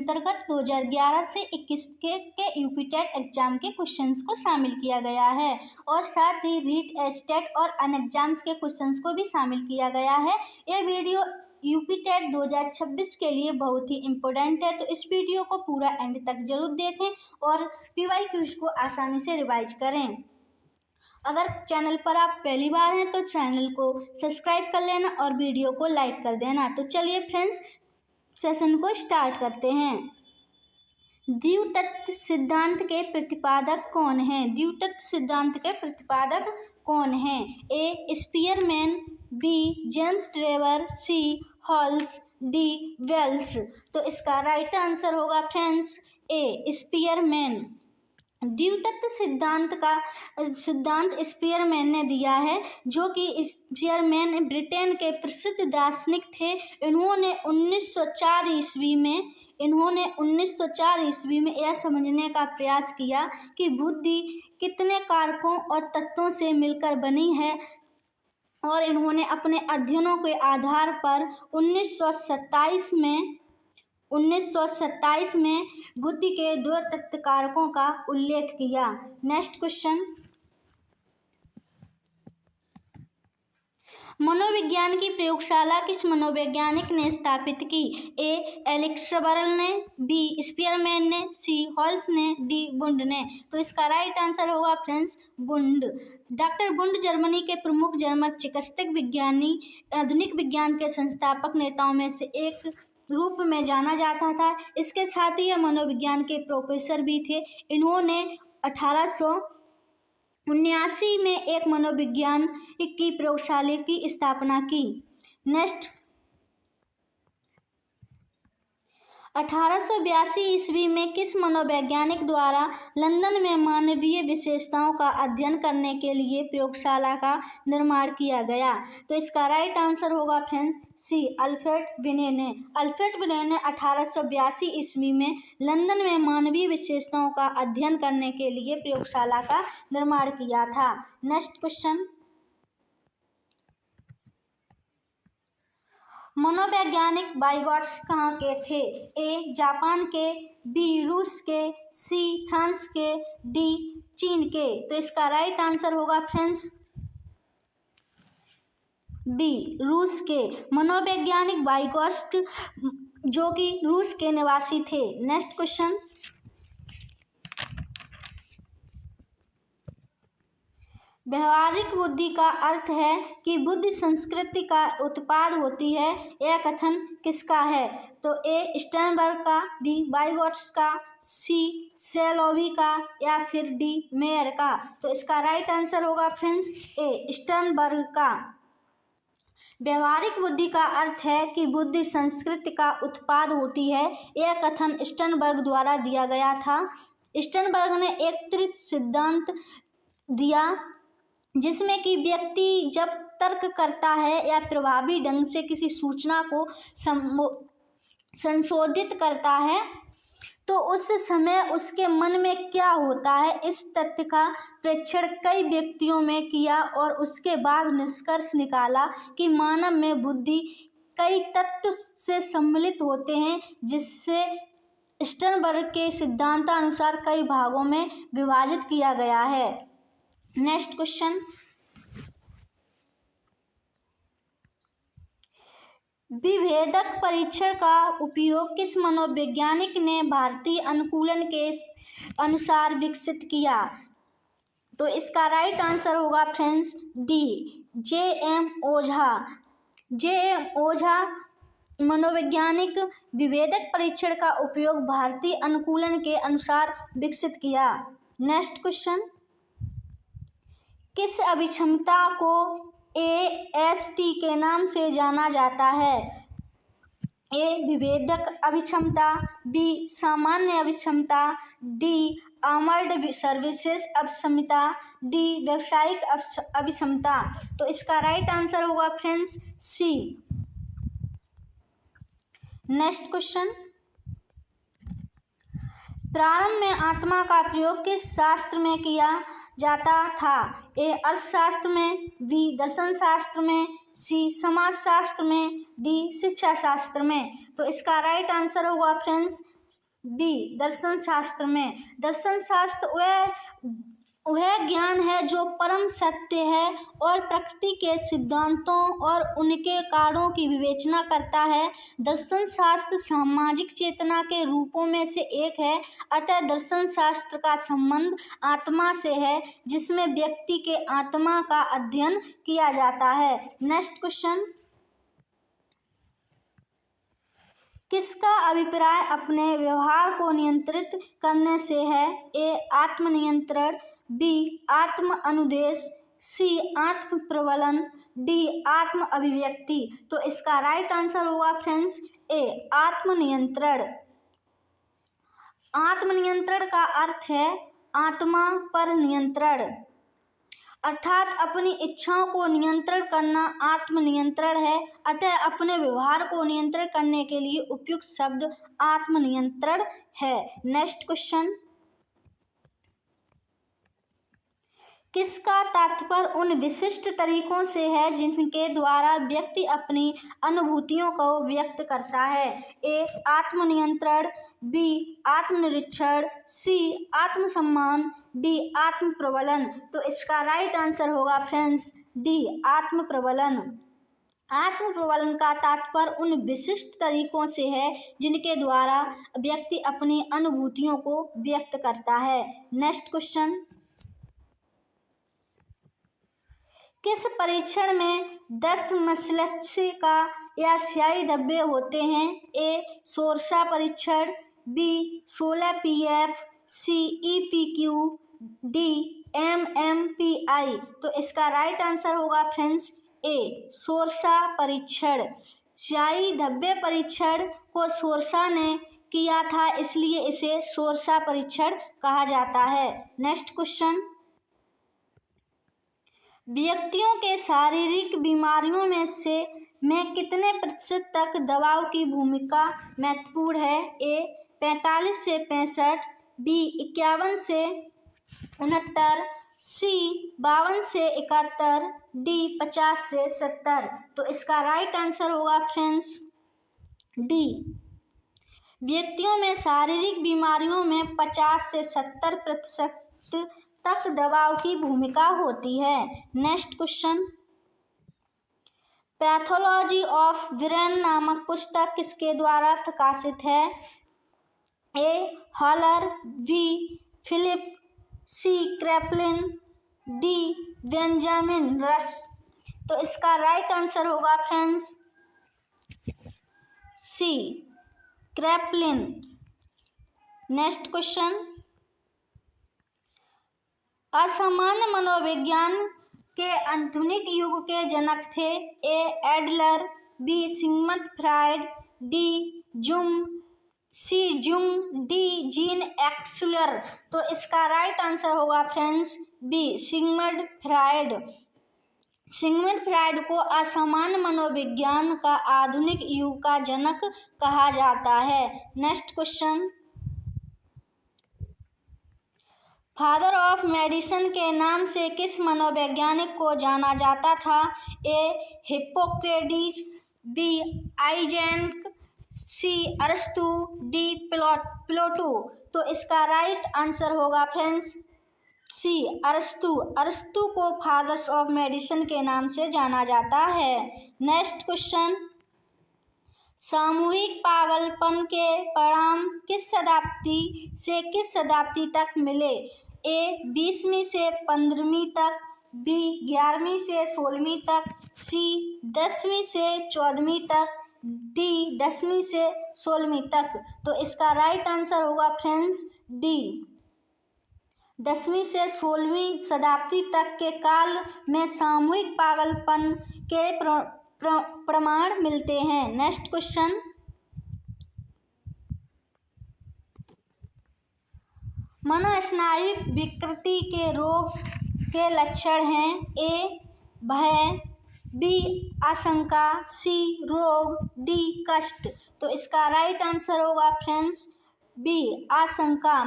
अंतर्गत 2011 से 21 के यूपी टेट एग्जाम के क्वेश्चंस को शामिल किया गया है और साथ ही रीट, एचटेट और अन एग्जाम्स के क्वेश्चंस को भी शामिल किया गया है। यह वीडियो यूपी टेट 2026 के लिए बहुत ही इम्पोर्टेंट है, तो इस वीडियो को पूरा एंड तक जरूर देखें और पीवाईक्यूज को आसानी से रिवाइज करें। अगर चैनल पर आप पहली बार हैं तो चैनल को सब्सक्राइब कर लेना और वीडियो को लाइक कर देना। तो चलिए फ्रेंड्स, सेशन को स्टार्ट करते हैं। द्वितत्व सिद्धांत के प्रतिपादक कौन हैं? द्वितत्व सिद्धांत के प्रतिपादक कौन हैं? A. Spearman, B. James Drever, C. Halls, D. Wells. तो इसका राइट आंसर होगा फ्रेंड्स ए. स्पीयरमैन। द्वितत्व सिद्धांत स्पीयरमैन ने दिया है, जो कि स्पीयरमैन ब्रिटेन के प्रसिद्ध दार्शनिक थे। इन्होंने 1904 ईस्वी में यह समझने का प्रयास किया कि बुद्धि कितने कारकों और तत्वों से मिलकर बनी है और इन्होंने अपने अध्ययनों के आधार पर 1927 में बुद्धि के 2 तत्व कारकों का उल्लेख किया। नेक्स्ट क्वेश्चन, मनोविज्ञान की प्रयोगशाला किस मनोवैज्ञानिक ने स्थापित की? ए. एलेक्स बर्ल ने, बी. स्पीयरमैन ने, सी. हॉल्स ने, डी. बुंड ने। तो इसका राइट आंसर होगा फ्रेंड्स बुंड। डॉक्टर बुंड जर्मनी के प्रमुख जर्मन चिकित्सक विज्ञानी, आधुनिक विज्ञान के संस्थापक नेताओं में से एक रूप में जाना जाता था। इसके साथ ही यह मनोविज्ञान के प्रोफेसर भी थे। इन्होंने 1879 में एक मनोविज्ञान की प्रयोगशाला की स्थापना की। नेक्स्ट, 1882 ईस्वी में किस मनोवैज्ञानिक द्वारा लंदन में मानवीय विशेषताओं का अध्ययन करने के लिए प्रयोगशाला का निर्माण किया गया? तो इसका राइट आंसर होगा फ्रेंड्स सी. अल्फ्रेड बिने ने। अल्फ्रेड बिने ने 1882 ईस्वी में लंदन में मानवीय विशेषताओं का अध्ययन करने के लिए प्रयोगशाला का निर्माण किया था। नेक्स्ट क्वेश्चन, मनोवैज्ञानिक वाइगॉट्स कहाँ के थे? ए. जापान के, बी. रूस के, सी. फ्रांस के, डी. चीन के। तो इसका राइट आंसर होगा फ्रेंड्स बी. रूस के। मनोवैज्ञानिक वाइगॉट्स जो कि रूस के निवासी थे। नेक्स्ट क्वेश्चन, व्यवहारिक बुद्धि का अर्थ है कि बुद्धि संस्कृति का उत्पाद होती है। यह कथन किसका है? तो ए. स्टर्नबर्ग का, बी. वाइगॉट्स का, सी. सैलोवी का या फिर डी. मेयर का। तो इसका राइट आंसर होगा फ्रेंड्स ए. स्टर्नबर्ग का। व्यवहारिक बुद्धि का अर्थ है कि बुद्धि संस्कृति का उत्पाद होती है। यह कथन स्टर्नबर्ग द्वारा दिया गया था। स्टर्नबर्ग ने एक त्रित सिद्धांत दिया जिसमें कि व्यक्ति जब तर्क करता है या प्रभावी ढंग से किसी सूचना को संशोधित करता है तो उस समय उसके मन में क्या होता है, इस तथ्य का परीक्षण कई व्यक्तियों में किया और उसके बाद निष्कर्ष निकाला कि मानव में बुद्धि कई तत्व से सम्मिलित होते हैं, जिससे स्टर्नबर्ग के सिद्धांतानुसार कई भागों में विभाजित किया गया है। नेक्स्ट क्वेश्चन, विभेदक परीक्षण का उपयोग किस मनोवैज्ञानिक ने भारतीय अनुकूलन के अनुसार विकसित किया? तो इसका राइट आंसर होगा फ्रेंड्स डी. जे.एम. ओझा। जे.एम. ओझा मनोवैज्ञानिक विभेदक परीक्षण का उपयोग भारतीय अनुकूलन के अनुसार विकसित किया। नेक्स्ट क्वेश्चन, किस अभिक्षमता को AST के नाम से जाना जाता है? ए. विभेदक अभिक्षमता, बी. सामान्य अभिक्षमता, डी. आर्मर्ड सर्विसेज अभिक्षमता, डी. व्यावसायिक अभिक्षमता। तो इसका राइट आंसर होगा फ्रेंड्स सी. नेक्स्ट क्वेश्चन, प्रारंभ में आत्मा का प्रयोग किस शास्त्र में किया जाता था? ए. अर्थशास्त्र में, बी. दर्शन शास्त्र में, सी. समाजशास्त्र में, डी. शिक्षा शास्त्र में। तो इसका राइट आंसर होगा फ्रेंड्स बी दर्शन शास्त्र में। दर्शन शास्त्र वह ज्ञान है जो परम सत्य है और प्रकृति के सिद्धांतों और उनके कार्यों की विवेचना करता है। दर्शन शास्त्र सामाजिक चेतना के रूपों में से एक है, अतः दर्शन शास्त्र का संबंध आत्मा से है, जिसमें व्यक्ति के आत्मा का अध्ययन किया जाता है। नेक्स्ट क्वेश्चन, किसका अभिप्राय अपने व्यवहार को नियंत्रित करने से है? ए आत्मनियंत्रण, बी आत्म अनुदेश, सी आत्म प्रबलन, डी आत्म अभिव्यक्ति। तो इसका राइट आंसर होगा फ्रेंड्स ए आत्मनियंत्रण। आत्मनियंत्रण का अर्थ है आत्मा पर नियंत्रण, अर्थात अपनी इच्छाओं को नियंत्रण करना आत्मनियंत्रण है। अतः अपने व्यवहार को नियंत्रण करने के लिए उपयुक्त शब्द आत्मनियंत्रण है। नेक्स्ट क्वेश्चन, किसका तात्पर्य उन विशिष्ट तरीकों से है जिनके द्वारा व्यक्ति अपनी अनुभूतियों को व्यक्त करता है? ए आत्मनियंत्रण, बी आत्मनिरीक्षण, सी आत्मसम्मान, डी आत्म प्रबलन। तो इसका राइट आंसर होगा फ्रेंड्स डी आत्म प्रबलन। आत्म प्रबलन का तात्पर्य उन विशिष्ट तरीकों से है जिनके द्वारा व्यक्ति अपनी अनुभूतियों को व्यक्त करता है। नेक्स्ट क्वेश्चन, किस परीक्षण में 10 मस्तिष्क या स्याही धब्बे होते हैं? ए सोरसा परीक्षण, बी 16 PF, सी EPQ, डी MMPI। तो इसका राइट आंसर होगा फ्रेंड्स ए सोरसा परीक्षण। स्याही धब्बे परीक्षण को सोरसा ने किया था, इसलिए इसे सोरसा परीक्षण कहा जाता है। नेक्स्ट क्वेश्चन, व्यक्तियों के शारीरिक बीमारियों में कितने प्रतिशत तक दबाव की भूमिका महत्वपूर्ण है? ए 45 से 65, बी 51 से 69, सी 52 से 71, डी 50 से 70। तो इसका राइट आंसर होगा फ्रेंड्स डी। व्यक्तियों में शारीरिक बीमारियों में 50 से 70% तक दबाव की भूमिका होती है। Next question, pathology of brain नामक पुस्तक किसके द्वारा प्रकाशित है? A Haller, B Philip, C Kraepelin, D Benjamin Rush. तो इसका राइट आंसर होगा friends C Kraepelin. Next question, असामान्य मनोविज्ञान के आधुनिक युग के जनक थे? A Adler, B Sigmund Freud, D जूम, C Jung, D Jean Exler. तो इसका राइट आंसर होगा friends B Sigmund Freud. Sigmund Freud को असामान्य मनोविज्ञान का आधुनिक युग का जनक कहा जाता है। Next question, father of medicine के नाम से किस मनोवैज्ञानिक को जाना जाता था? ए हिप्पोक्रेटिस, बी आइजैक, सी अरस्तु, डी प्लेटो। तो इसका राइट आंसर होगा फ्रेंड्स सी अरस्तु। अरस्तु को फादर्स ऑफ मेडिसिन के नाम से जाना जाता है। नेक्स्ट क्वेश्चन, सामूहिक पागलपन के परिणाम किस शताब्दी से किस शताब्दी तक मिले? ए 20वीं से 15वीं तक, बी 11वीं से 16वीं तक, सी 10वीं से 14वीं तक, डी 10वीं से 16वीं तक। तो इसका राइट आंसर होगा फ्रेंड्स डी 10वीं से 16वीं शताब्दी तक के काल में सामूहिक पागलपन के प्रमाण मिलते हैं। नेक्स्ट क्वेश्चन, मनोस्नायु विकृति के रोग के लक्षण हैं? ए भय, बी आशंका, सी रोग, डी कष्ट। तो इसका राइट आंसर होगा फ्रेंड्स बी आशंका।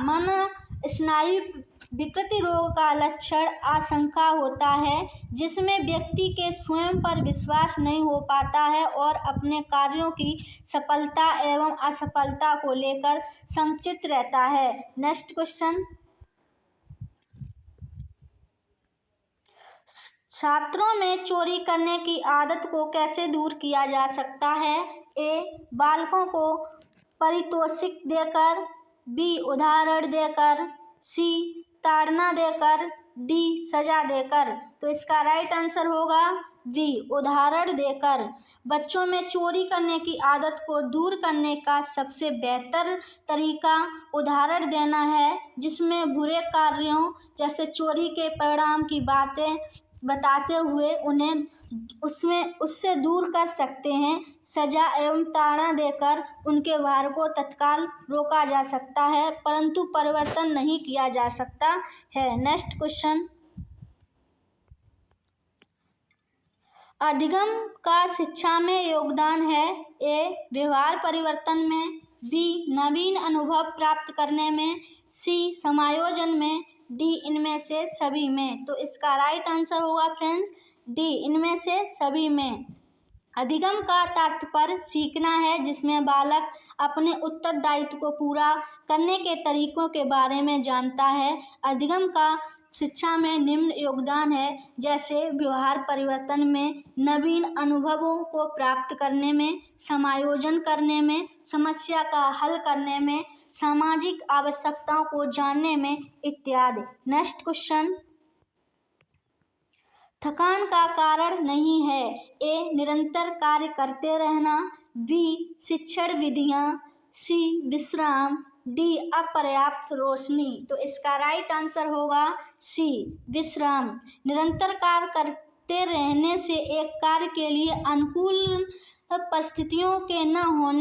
स्नायु विकृति रोग का लक्षण आशंका होता है, जिसमें व्यक्ति के स्वयं पर विश्वास नहीं हो पाता है और अपने कार्यों की सफलता एवं असफलता को लेकर संचित रहता है। नेक्स्ट क्वेश्चन, छात्रों में चोरी करने की आदत को कैसे दूर किया जा सकता है? ए, बालकों को पारितोषिक देकर, बी, उदाहरण देकर, सी, ताड़ना देकर, डी, सजा देकर। तो इसका राइट आंसर होगा बी, उदाहरण देकर। बच्चों में चोरी करने की आदत को दूर करने का सबसे बेहतर तरीका उदाहरण देना है, जिसमें बुरे कार्यों जैसे चोरी के परिणाम की बातें बताते हुए उन्हें उससे दूर कर सकते हैं। सजा एवं ताड़ना देकर उनके भार को तत्काल रोका जा सकता है, परंतु परिवर्तन नहीं किया जा सकता है। नेक्स्ट क्वेश्चन, अधिगम का शिक्षा में योगदान है? ए, व्यवहार परिवर्तन में, बी, नवीन अनुभव प्राप्त करने में, सी, समायोजन में, डी, इनमें से सभी में। तो इसका राइट आंसर होगा फ्रेंड्स डी, इनमें से सभी में। अधिगम का तात्पर्य सीखना है, जिसमें बालक अपने उत्तरदायित्व को पूरा करने के तरीकों के बारे में जानता है। अधिगम का शिक्षा में निम्न योगदान है, जैसे व्यवहार परिवर्तन में, नवीन अनुभवों को प्राप्त करने में, समायोजन करने में, समस्या का हल करने में, सामाजिक आवश्यकताओं को जानने में इत्यादि। नेक्स्ट क्वेश्चन, थकान का कारण नहीं है? ए, निरंतर कार्य करते रहना, बी, शिक्षण विधियां, सी, विश्राम, डी, अपर्याप्त रोशनी। तो इसका राइट आंसर होगा सी, विश्राम। निरंतर कार्य करते रहने से एक कार्य के लिए अनुकूल परिस्थितियों के न होने